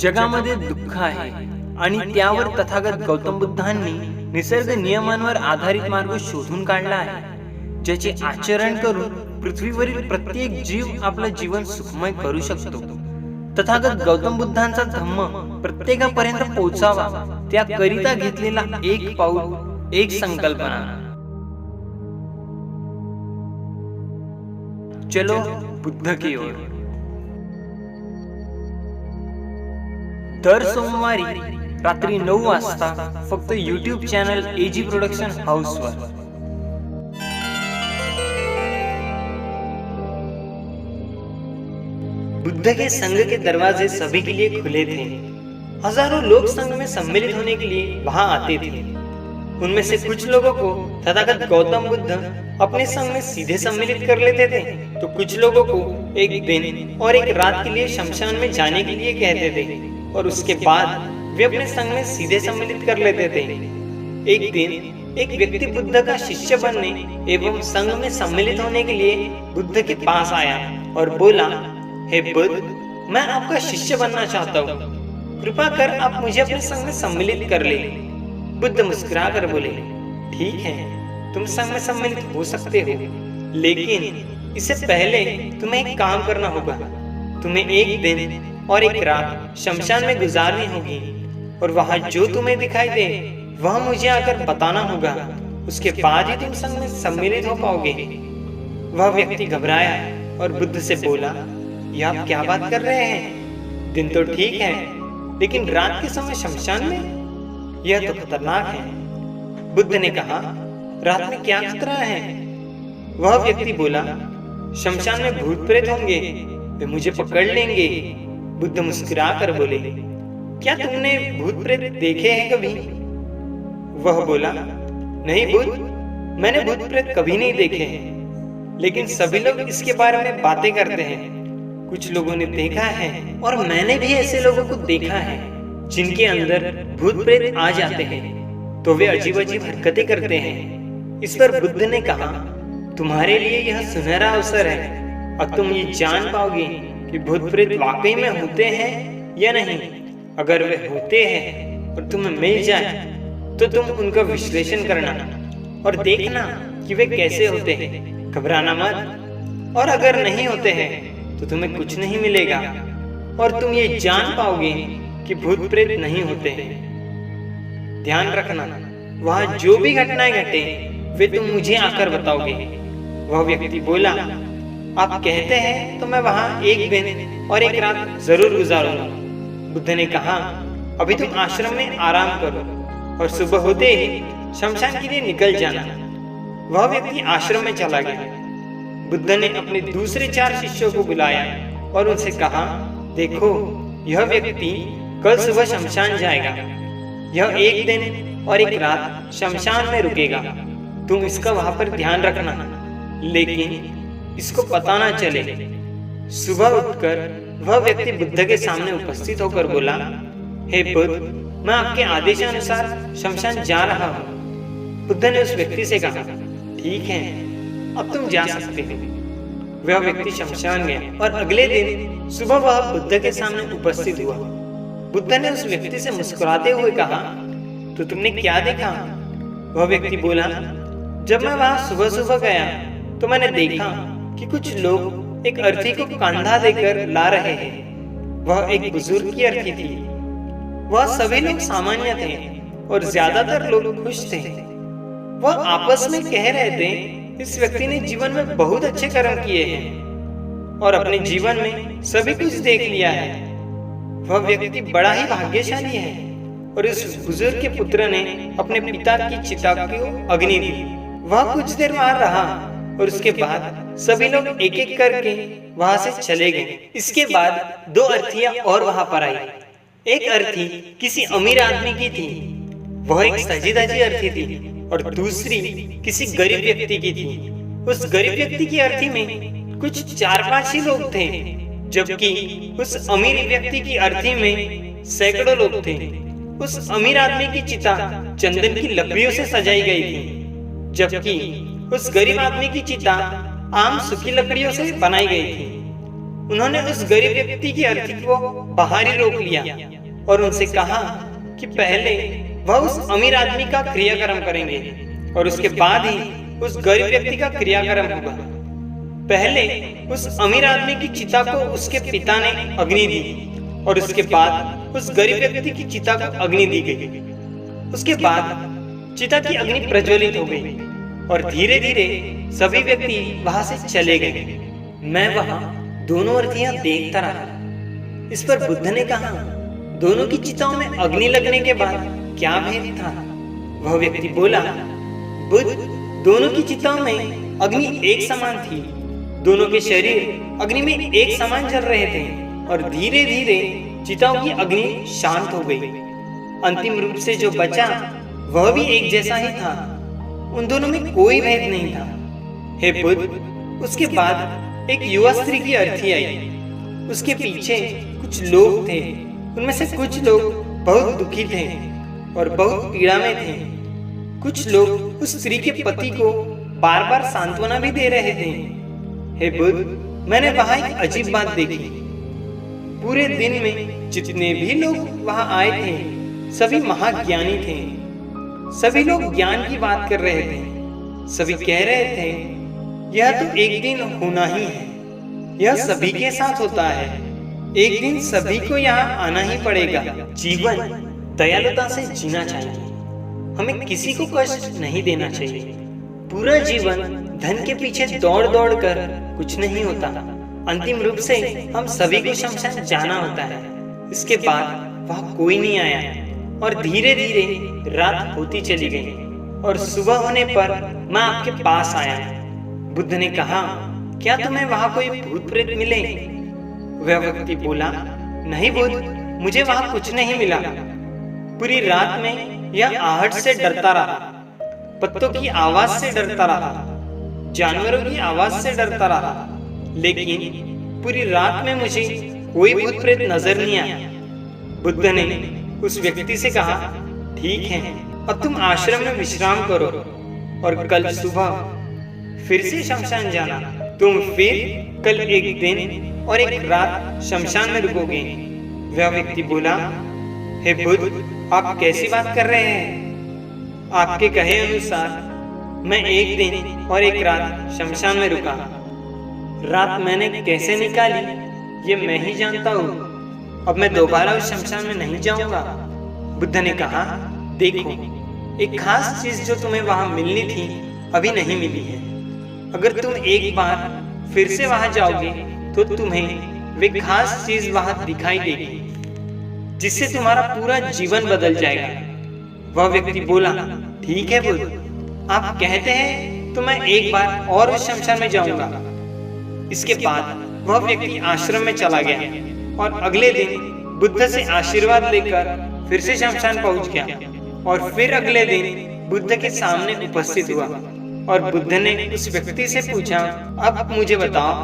जगामध्ये दुःख आहे आणि त्यावर तथागत गौतम बुद्धांनी निसर्ग नियमांवर आधारित मार्ग शोधून काढला आहे, ज्याचे आचरण करून पृथ्वीवरील प्रत्येक जीव आपलं जीवन सुखमय करू शकतो। तथागत गौतम बुद्धांचा धम्म प्रत्येकापर्यंत पोहोचावा, त्याकरिता घेतलेला एक पाऊल, एक संकल्पना। चलो बुद्ध की ओर। दर सोमवारी रात्री 9 वाजता फक्त YouTube चॅनल एजी प्रोडक्शन हाऊसवर। बुद्ध के संघ के दरवाजे सभी के लिए खुले थे। हजारों लोग संघ में सम्मिलित होने के लिए वहां आते थे। उनमें से कुछ लोगों को तथागत गौतम बुद्ध अपने संघ में सीधे सम्मिलित कर लेते थे, तो कुछ लोगों को एक दिन और एक रात के लिए शमशान में जाने के लिए कहते थे और उसके बाद वे अपने संघ में सीधे सम्मिलित कर लेते थे। एक दिन एक व्यक्ति बुद्ध का शिष्य बनने एवं संघ में सम्मिलित होने के लिए बुद्ध के पास आया और बोला, हे बुद्ध, मैं आपका शिष्य बनना चाहता हूँ, कृपा कर आप मुझे अपने संघ में सम्मिलित कर ले। बुद्ध मुस्कुरा कर बोले, ठीक है, तुम संघ में सम्मिलित हो सकते हो, लेकिन इससे पहले तुम्हें एक काम करना होगा। तुम्हें एक दिन और एक रात शमशान में गुजारनी होगी और वहां जो तुम्हें दिखाई दे वह मुझे आकर बताना होगा। उसके बाद ही तुम संघ में सम्मिलित हो पाओगे। वह व्यक्ति घबराया और बुद्ध से बोला, यह आप क्या बात कर रहे हैं? दिन तो ठीक है, लेकिन रात के समय शमशान में? यह तो खतरनाक है। बुद्ध ने कहा, रात में क्या खतरा है? वह व्यक्ति बोला, शमशान में भूत प्रेत होंगे, वे मुझे पकड़ लेंगे। बुद्ध मुस्कुरा कर बोले, क्या तुमने भूत प्रेत देखे हैं कभी? वह बोला, नहीं बुद्ध, मैंने भूत प्रेत कभी नहीं देखे हैं, लेकिन सभी लोग इसके बारे में बातें करते हैं। कुछ लोगों ने देखा है और मैंने भी ऐसे लोगों को देखा है जिनके अंदर भूत प्रेत आ जाते हैं तो वे अजीब अजीब हरकतें करते हैं। इस पर बुद्ध ने कहा, तुम्हारे लिए यह सुनहरा अवसर है, अब तुम ये जान पाओगे कि भूत प्रेत वाकई में होते हैं या नहीं। अगर वे होते हैं और तुम्हें मिल जाए तो तुम उनका विश्लेषण करना और देखना कि वे कैसे होते हैं, घबराना मत। और अगर नहीं होते हैं तो तुम्हें कुछ नहीं मिलेगा और तुम ये जान पाओगे कि भूत प्रेत नहीं होते हैं। ध्यान रखना, वहां जो भी घटनाएं घटे वे तुम मुझे आकर बताओगे। वह व्यक्ति बोला, आप कहते हैं तो मैं वहां एक दिन और एक रात जरूर गुजारूंगा। बुद्ध ने कहा, अभी तुम आश्रम में आराम करो और सुबह होते ही शमशान के लिए निकल जाना। वह व्यक्ति आश्रम में चला गया। बुद्ध ने अपने दूसरे 4 शिष्यों को बुलाया और उनसे कहा, देखो, यह व्यक्ति कल सुबह शमशान जाएगा। यह एक दिन और एक रात शमशान में रुकेगा। तुम इसका वहां पर ध्यान रखना, लेकिन इसको पता ना चले। सुबह उठकर वह व्यक्ति बुद्ध के सामने उपस्थित होकर बोला, हे बुद्ध, मैं आपके आदेशानुसार शमशान जा रहा हूँ। बुद्ध ने उस व्यक्ति से कहा, ठीक है, अब तुम जा सकते हो। वह व्यक्ति शमशान गया और अगले दिन सुबह वह बुद्ध के सामने उपस्थित हुआ। बुद्ध ने उस व्यक्ति से मुस्कुराते हुए कहा, तो तुमने क्या देखा? वह व्यक्ति बोला, जब मैं वहां सुबह सुबह गया तो मैंने देखा कि कुछ लोग एक अर्थी को कंधा देकर ला रहे हैं। वह एक बुजुर्ग की अर्थी थी। वह सभी लोग सामान्य थे और ज्यादातर लोग खुश थे। वह आपस में कह रहे थे, इस व्यक्ति ने जीवन में बहुत अच्छे कर्म किए हैं और अपने जीवन में सभी कुछ देख लिया है। वह व्यक्ति बड़ा ही भाग्यशाली है। और इस बुजुर्ग के पुत्र ने अपने पिता की चिता को अग्नि दी। वह कुछ देर वहां रहा और उसके बाद सभी लोग एक एक करके वहां से चले गए। इसके बाद 2 अर्थियां और वहां पर आई। एक अर्थी किसी अमीर आदमी की थी, वह एक सजी धजी अर्थी थी, और दूसरी किसी गरीब व्यक्ति की थी। उस गरीब व्यक्ति की अर्थी में कुछ 4-5 ही लोग थे, जबकि उस अमीर व्यक्ति की अर्थी में सैकड़ों लोग थे। उस अमीर आदमी की चिता चंदन की लकड़ियों से सजाई गई थी, जबकि उस गरीब आदमी की चिता आम सूखी लकड़ियों से बनाई गई थी। उन्होंने उस गरीब व्यक्ति की अर्थी को बाहर ही रोक लिया और उनसे कहा कि पहले वह उस अमीर आदमी का क्रियाक्रम करेंगे और उसके बाद ही उस गरीब व्यक्ति का क्रियाक्रम होगा। पहले उस अमीर आदमी की चिता को उसके पिता ने अग्नि दी और उसके बाद उस गरीब व्यक्ति की चिता को अग्नि दी गई। उसके बाद चिता की अग्नि प्रज्वलित हो गई और धीरे धीरे सभी व्यक्ति वहां से चले गए। मैं वहां दोनों अर्थियां देखता रहा। इस पर बुद्ध ने कहा, दोनों की चिताओं में अग्नि लगने के बाद क्या भेद था? वह व्यक्ति बोला, बुद्ध, दोनों की चिताओं में अग्नि एक समान थी। दोनों के शरीर अग्नि में एक समान जल रहे थे और धीरे धीरे चिताओं की अग्नि शांत हो गई। अंतिम रूप से जो बचा वह भी एक जैसा ही था। उन दोनों में कोई भेद नहीं था। हे बुद्ध, उसके बाद एक युवा स्त्री की अर्थी आई। उसके पीछे कुछ लोग थे। उनमें से कुछ लोग बहुत दुखी थे और बहुत पीड़ा में थे। कुछ लोग उस स्त्री के पति को बार बार सांत्वना भी दे रहे थे। हे बुद्ध, मैंने वहां एक अजीब बात देखी। पूरे दिन में जितने भी लोग वहां आए थे सभी महाज्ञानी थे। सभी लोग ज्ञान की बात कर रहे थे। सभी कह रहे थे, यह तो एक दिन होना ही है। यह सभी के साथ होता है। एक दिन सभी को यहाँ आना ही पड़ेगा। जीवन दयालुता से जीना चाहिए। हमें किसी को कष्ट नहीं देना चाहिए। पूरा जीवन धन के पीछे दौड़ दौड़ कर कुछ नहीं होता। अंतिम रूप से हम सभी को शमशान जाना होता है। इसके बाद वहाँ कोई नहीं आया और धीरे धीरे रात होती चली गई और सुबह होने पर मैं आपके पास आया। बुद्ध ने कहा, क्या तुम्हें वहाँ कोई भूत प्रेत मिले? वह व्यक्ति बोला, नहीं बुद्ध, मुझे वहाँ कुछ नहीं मिला। पूरी रात में यह आहट से डरता रहा, पत्तों की आवाज से डरता रहा, जानवरों की आवाज से डरता रहा, लेकिन पूरी रात में मुझे कोई भूत प्रेत नजर नहीं आया। बुद्ध ने उस व्यक्ति से कहा, ठीक है, अब तुम आश्रम में विश्राम करो और कल सुबह फिर से शमशान जाना। तुम फिर कल एक दिन और एक रात शमशान में रुकोगे। वह व्यक्ति बोला, हे बुद्ध, आप कैसी बात कर रहे हैं? आपके कहे अनुसार मैं एक दिन और एक रात शमशान में रुका। रात मैंने कैसे निकाली ये मैं ही जानता हूँ। अब मैं दोबारा उस शमशान में नहीं जाऊंगा। बुद्ध ने कहा, देखो, एक खास चीज जो तुम्हें वहां मिलनी थी अभी नहीं मिली है। अगर तुम एक बार फिर से वहां जाओगे तो तुम्हें वे खास चीज वहां दिखाई देगी जिससे तुम्हारा पूरा जीवन बदल जाएगा। वह व्यक्ति बोला, ठीक है बुद्ध, आप कहते हैं तो मैं एक बार और उस शमशान में जाऊंगा। इसके बाद वह व्यक्ति आश्रम में चला गया और अगले दिन बुद्ध से आशीर्वाद लेकर फिर से शमशान पहुंच गया और फिर अगले दिन बुद्ध के सामने उपस्थित हुआ और बुद्ध ने उस व्यक्ति से पूछा, अब मुझे बताओ,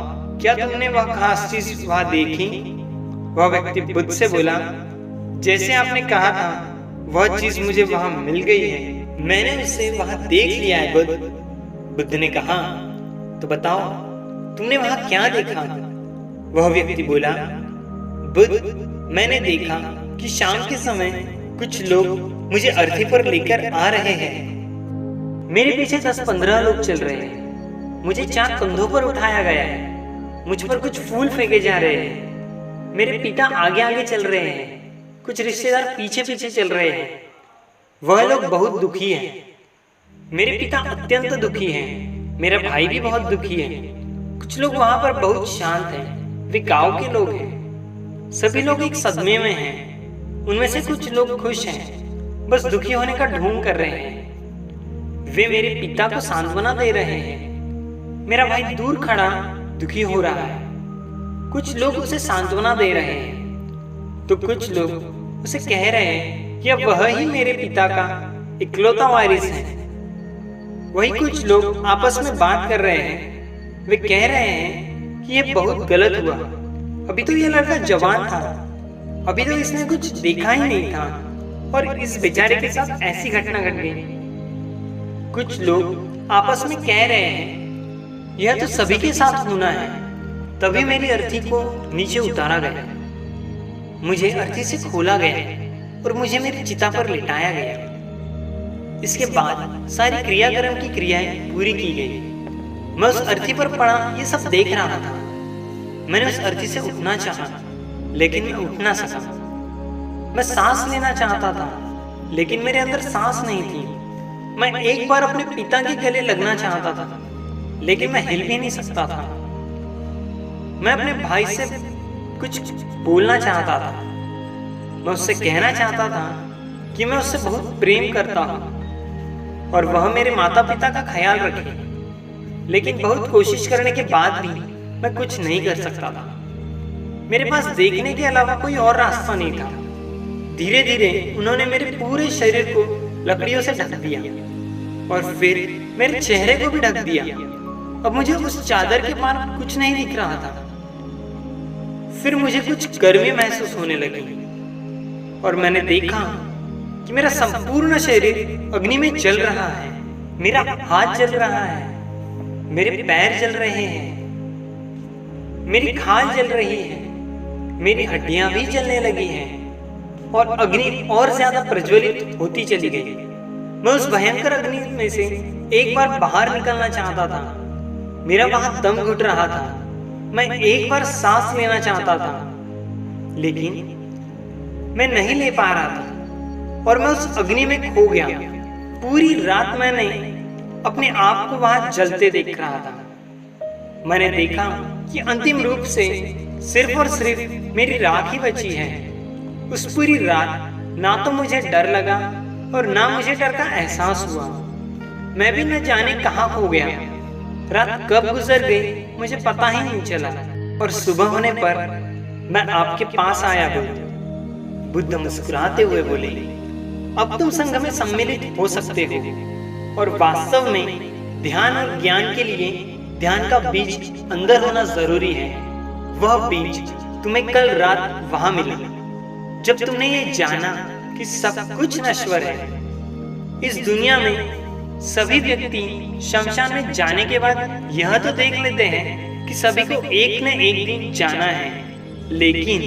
क्या तुमने वह खास चीज वहां देखी? वह व्यक्ति बुद्ध से बोला, जैसे आपने कहा था वह चीज मुझे वहां मिल गई है। मैंने उसे वहां देख लिया है बुद्ध। बुद्ध ने कहा, तो बताओ तुमने वहां क्या देखा? वह व्यक्ति बोला, बुद्ध, मैंने देखा कि शाम के समय कुछ लोग मुझे अर्थी पर लेकर आ रहे हैं। मेरे पीछे 10-15 लोग चल रहे हैं। मुझे 4 कंधों पर उठाया गया है। मुझ पर कुछ फूल फेंके जा रहे हैं। मेरे पिता आगे आगे चल रहे हैं। कुछ रिश्तेदार पीछे पीछे चल रहे हैं। वह लोग बहुत दुखी हैं। मेरे पिता अत्यंत दुखी हैं। मेरा भाई भी बहुत दुखी है। कुछ लोग वहां पर बहुत शांत हैं। वे गांव के लोग हैं। सभी लोग एक सदमे में हैं। उनमें से कुछ लोग खुश हैं, बस दुखी होने का ढोंग कर रहे हैं। वे मेरे पिता को सांत्वना दे रहे हैं। मेरा भाई दूर खड़ा दुखी हो रहा है। कुछ लोग उसे सांत्वना दे रहे हैं तो कुछ लोग उसे कह रहे हैं कि वह ही मेरे पिता का इकलौता वारिस है। वही कुछ लोग आपस में बात कर रहे हैं। वे कह रहे हैं कि यह बहुत गलत हुआ। अभी तो यह लड़का जवान था, अभी तो इसने कुछ देखा ही नहीं था और इस बेचारे के साथ ऐसी घटना घट गई। कुछ लोग आपस में कह रहे हैं, यह तो सभी के साथ होना है। तभी मेरी अर्थी को नीचे उतारा गया, मुझे अर्थी से खोला गया और मुझे मेरी चिता पर लिटाया गया। इसके बाद सारी क्रियाकर्म की क्रियाएं पूरी की गई। मैं उस अर्थी पर पड़ा ये सब देख रहा था। मैंने उस अर्थी से उठना चाहा, लेकिन मैं उठ ना सका। मैं सांस लेना चाहता था, लेकिन मेरे अंदर सांस नहीं थी। मैं एक बार अपने पिता के गले लगना चाहता था, लेकिन मैं हिल भी नहीं सकता था। मैं अपने भाई से कुछ बोलना चाहता था। मैं उससे कहना चाहता था कि मैं उससे बहुत प्रेम करता हूँ और वह मेरे माता पिता का ख्याल रखे, लेकिन बहुत कोशिश करने के बाद भी मैं कुछ नहीं कर सकता था। मेरे पास देखने के अलावा कोई और रास्ता नहीं था। धीरे धीरे उन्होंने मेरे पूरे शरीर को लकड़ियों से ढक दिया और फिर मेरे चेहरे को भी ढक दिया। अब मुझे उस चादर के पार कुछ नहीं दिख रहा था। फिर मुझे कुछ गर्मी महसूस होने लगी और मैंने देखा कि मेरा संपूर्ण शरीर अग्नि में जल रहा है। मेरा हाथ जल रहा है, मेरे पैर जल रहे हैं, मेरी खाल जल रही है, मेरी हड्डियां भी जलने लगी हैं और अग्नि और ज्यादा प्रज्वलित होती चली गई। मैं उस भयंकर अग्नि में से एक बार बाहर निकलना चाहता था। मेरा वहां दम घुट रहा था। मैं एक बार सांस लेना चाहता था, लेकिन मैं नहीं ले पा रहा था और मैं उस अग्नि में खो गया। पूरी रात मैंने अपने आप को वहां जलते देख रहा था। मैंने देखा कि अंतिम रूप से सिर्फ और सिर्फ मेरी राख ही बची है। उस पूरी रात ना तो मुझे डर लगा और ना मुझे डर का एहसास हुआ। मैं भी न जाने कहाँ खो गया। रात कब गुजर गई मुझे पता ही नहीं चला और सुबह होने पर मैं आपके पास आया। बुद्ध मुस्कुराते हुए बोले, अब तुम संघ में सम्मिलित हो सकते हो और वास्तव में ध्यान और ज्ञान के लिए ध्यान का बीज अंदर होना जरूरी है। वह बीज तुम्हें कल रात वहां मिला, जब तुमने ये जाना कि सब कुछ नश्वर है। इस दुनिया में सभी व्यक्ति शमशान में जाने के बाद यह तो देख लेते हैं कि सभी को एक न एक दिन जाना है, लेकिन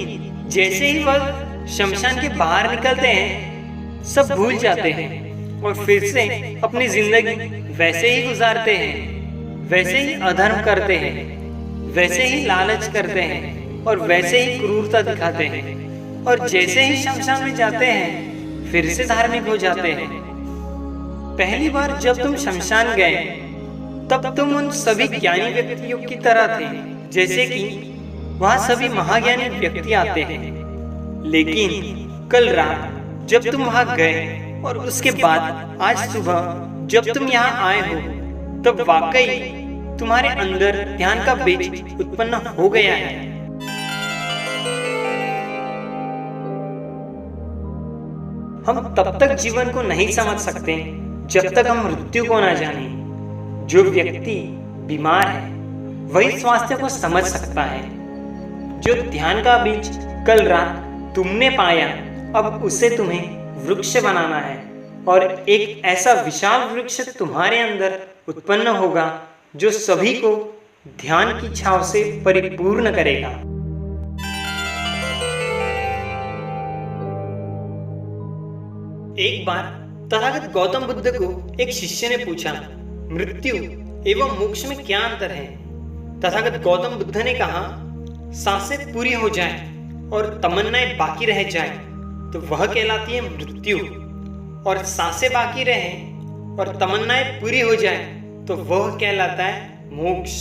जैसे ही वह शमशान के बाहर निकलते हैं सब भूल जाते हैं और फिर से अपनी जिंदगी वैसे ही गुजारते हैं, वैसे ही अधर्म करते हैं, वैसे ही लालच करते हैं और वैसे ही क्रूरता दिखाते हैं और जैसे ही शमशान में जाते हैं फिर से धार्मिक हो जाते हैं। पहली बार जब तुम शमशान गए तब तुम उन सभी ज्ञानी व्यक्तियों की तरह थे, जैसे कि वहां सभी महाज्ञानी व्यक्ति आते हैं। लेकिन कल रात जब तुम वहां गए और उसके बाद आज सुबह जब तुम यहाँ आए हो, तब वाकई तुम्हारे अंदर ध्यान का बीज उत्पन्न हो गया है। हम तब तक जीवन को नहीं समझ सकते जब तक हम मृत्यु को ना जाने। जो व्यक्ति बीमार है वही स्वास्थ्य को समझ सकता है। जो ध्यान का बीज कल रात तुमने पाया, अब उसे तुम्हें वृक्ष बनाना है और एक ऐसा विशाल वृक्ष तुम्हारे अंदर उत्पन्न होगा जो सभी को ध्यान की छाव से परिपूर्ण करेगा। एक बार तथागत गौतम बुद्ध को एक शिष्य ने पूछा, मृत्यु एवं मोक्ष में क्या अंतर है? तथागत गौतम बुद्ध ने कहा, सांसें पूरी हो जाए और तमन्नाएं बाकी रह जाए तो वह कहलाती है मृत्यु, और सांसें बाकी रहे और तमन्नाएं पूरी हो जाए तो वह कहलाता है मोक्ष।